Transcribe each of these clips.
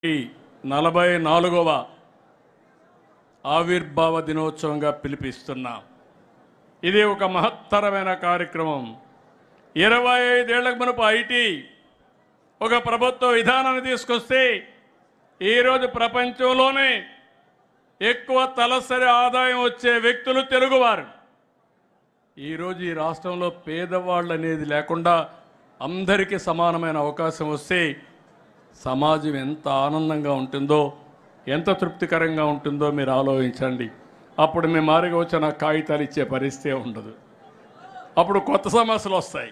44వ ఆవిర్భావ దినోత్సవంగా పిలిపిస్తున్నాం. ఇది ఒక మహత్తరమైన కార్యక్రమం. 25 ఏళ్లకు మునుపు ఐటీ ఒక ప్రభుత్వ విధానాన్ని తీసుకొస్తే ఈరోజు ప్రపంచంలోనే ఎక్కువ తలసరి ఆదాయం వచ్చే వ్యక్తులు తెలుగువారు. ఈరోజు ఈ రాష్ట్రంలో పేదవాళ్ళు అనేది లేకుండా అందరికీ సమానమైన అవకాశం వస్తే సమాజం ఎంత ఆనందంగా ఉంటుందో, ఎంత తృప్తికరంగా ఉంటుందో మీరు ఆలోచించండి. అప్పుడు మీ మారిగా వచ్చిన కాగితాలు ఇచ్చే పరిస్థితి ఉండదు. అప్పుడు కొత్త సమస్యలు వస్తాయి,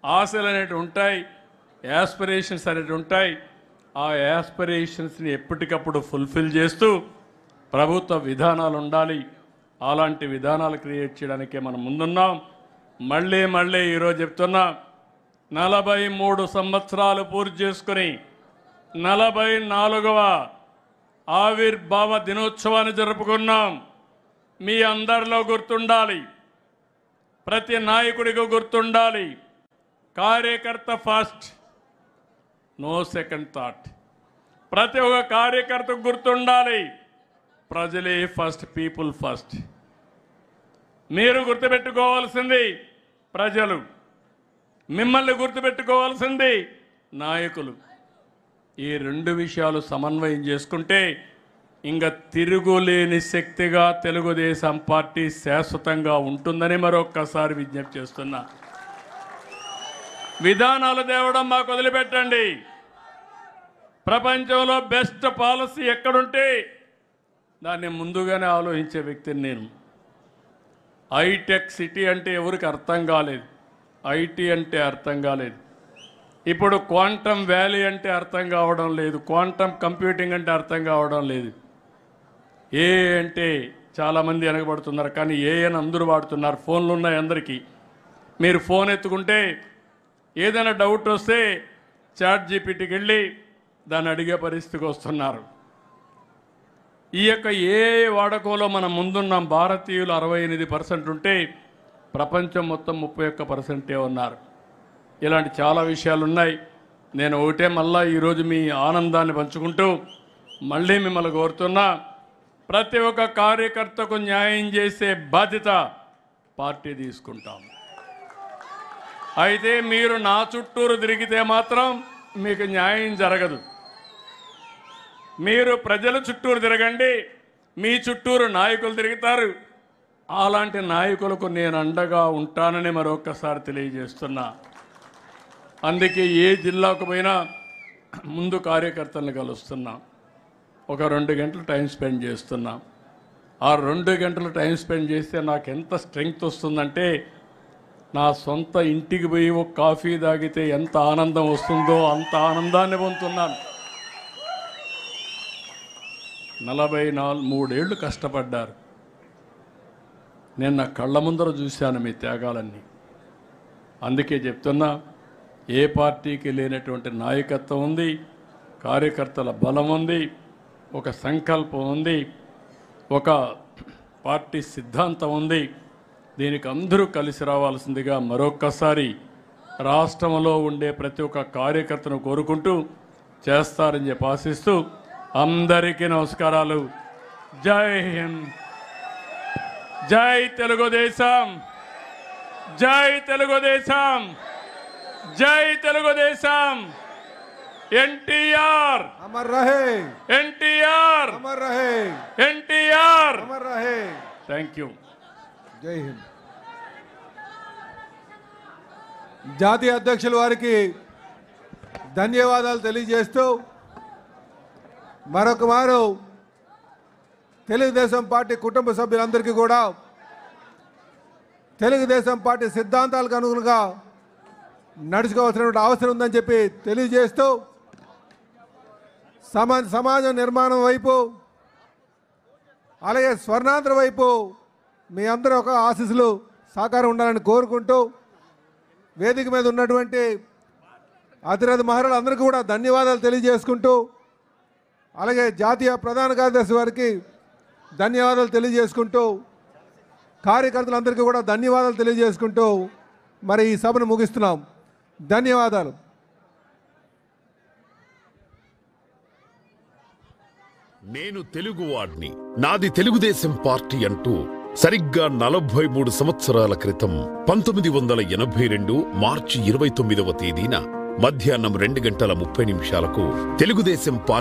ఆశలు అనేటివి ఉంటాయి, యాస్పిరేషన్స్ అనేటివి ఉంటాయి. ఆ యాస్పిరేషన్స్ని ఎప్పటికప్పుడు ఫుల్ఫిల్ చేస్తూ ప్రభుత్వ విధానాలు ఉండాలి. అలాంటి విధానాలు క్రియేట్ చేయడానికే మనం ముందున్నాం. మళ్ళీ ఈరోజు చెప్తున్నా, 43 సంవత్సరాలు పూర్తి చేసుకుని 44వ ఆవిర్భావ దినోత్సవాన్ని జరుపుకున్నాం. మీ అందరిలో గుర్తుండాలి, ప్రతి నాయకుడికి గుర్తుండాలి, కార్యకర్త ఫస్ట్, నో సెకండ్ థాట్. ప్రతి ఒక్క కార్యకర్తకు గుర్తుండాలి, ప్రజలే ఫస్ట్, పీపుల్ ఫస్ట్. మీరు గుర్తుపెట్టుకోవాల్సింది ప్రజలు, మిమ్మల్ని గుర్తుపెట్టుకోవాల్సింది నాయకులు. ఈ రెండు విషయాలు సమన్వయం చేసుకుంటే ఇంకా తిరుగులేని శక్తిగా తెలుగుదేశం పార్టీ శాశ్వతంగా ఉంటుందని మరొక్కసారి విజ్ఞప్తి చేస్తున్నా. విధానాలు తేవడం మాకు వదిలిపెట్టండి. ప్రపంచంలో బెస్ట్ పాలసీ ఎక్కడుంటే దాన్ని ముందుగానే ఆలోచించే వ్యక్తిని నేను. హైటెక్ సిటీ అంటే ఎవరికి అర్థం కాలేదు, ఐటీ అంటే అర్థం కాలేదు. ఇప్పుడు క్వాంటమ్ వ్యాలీ అంటే అర్థం కావడం లేదు, క్వాంటమ్ కంప్యూటింగ్ అంటే అర్థం కావడం లేదు. ఏ అంటే చాలామంది వెనకబడుతున్నారు, కానీ ఏ అని అందరూ వాడుతున్నారు. ఫోన్లు ఉన్నాయి అందరికీ. మీరు ఫోన్ ఎత్తుకుంటే ఏదైనా డౌట్ వస్తే చాట్ జీపీటీకి వెళ్ళి దాన్ని అడిగే పరిస్థితికి వస్తున్నారు. ఈ యొక్క ఏ వాడకంలో మనం ముందున్నాం. భారతీయులు 68% ఉంటే ప్రపంచం మొత్తం 31% ఉన్నారు. ఇలాంటి చాలా విషయాలు ఉన్నాయి. నేను ఒకటే మళ్ళా ఈరోజు మీ ఆనందాన్ని పంచుకుంటూ మళ్ళీ మిమ్మల్ని కోరుతున్నా, ప్రతి ఒక్క కార్యకర్తకు న్యాయం చేసే బాధ్యత పార్టీ తీసుకుంటాం. అయితే మీరు నా చుట్టూరు తిరిగితే మాత్రం మీకు న్యాయం జరగదు. మీరు ప్రజల చుట్టూరు తిరగండి, మీ చుట్టూరు నాయకులు తిరుగుతారు. అలాంటి నాయకులకు నేను అండగా ఉంటానని మరొక్కసారి తెలియజేస్తున్నా. అందుకే ఏ జిల్లాకు పోయినా ముందు కార్యకర్తలను కలుస్తున్నా. ఒక 2 గంటలు టైం స్పెండ్ చేస్తున్నా. ఆ 2 గంటలు టైం స్పెండ్ చేస్తే నాకు ఎంత స్ట్రెంగ్త్ వస్తుందంటే, నా సొంత ఇంటికి పోయి ఒక కాఫీ తాగితే ఎంత ఆనందం వస్తుందో అంత ఆనందాన్ని పొందుతున్నాను. 43 ఏళ్ళు కష్టపడ్డారు. నేను నా కళ్ళ ముందర చూశాను మీ త్యాగాలన్నీ. అందుకే చెప్తున్నా, ఏ పార్టీకి లేనటువంటి నాయకత్వం ఉంది, కార్యకర్తల బలం ఉంది, ఒక సంకల్పం ఉంది, ఒక పార్టీ సిద్ధాంతం ఉంది. దీనికి అందరూ కలిసి రావాల్సిందిగా మరొక్కసారి రాష్ట్రంలో ఉండే ప్రతి ఒక్క కార్యకర్తను కోరుకుంటూ చేస్తారని చెప్పి ఆశిస్తూ అందరికీ నమస్కారాలు. జై హింద్, జై తెలుగుదేశం, జై తెలుగుదేశం, జై తెలుగుదేశం. ఎన్టీఆర్ అమర్ రహే, ఎన్టీఆర్ అమర్ రహే, ఎన్టీఆర్ అమర్ రహే. Thank you. జై హింద్. జాతీయ అధ్యక్షుల వారికి ధన్యవాదాలు తెలియజేస్తూ మరొక మారు తెలుగుదేశం పార్టీ కుటుంబ సభ్యులందరికీ కూడా తెలుగుదేశం పార్టీ సిద్ధాంతాలకు అనుగుణంగా నడుచుకోవాల్సినటువంటి అవసరం ఉందని చెప్పి తెలియజేస్తూ సమాజ నిర్మాణం వైపు, అలాగే స్వర్ణాంధ్ర వైపు మీ అందరూ ఒక ఆశీస్సులు సహకారం ఉండాలని కోరుకుంటూ వేదిక మీద ఉన్నటువంటి అతిరథ మహిళలందరికీ కూడా ధన్యవాదాలు తెలియజేసుకుంటూ, అలాగే జాతీయ ప్రధాన కార్యదర్శి వారికి ధన్యవాదాలు తెలియజేసుకుంటూ, కార్యకర్తలందరికీ కూడా ధన్యవాదాలు తెలియజేసుకుంటూ మరి ఈ సభను ముగిస్తున్నాం. ధన్యవాదాలు. నేను తెలుగువాడ్ని, నాది తెలుగుదేశం పార్టీ అంటూ సరిగ్గా 43 సంవత్సరాల క్రితం 1982 మార్చి 29వ తేదీన మధ్యాహ్నం 2 గంటల 30 నిమిషాలకు తెలుగుదేశం పార్టీ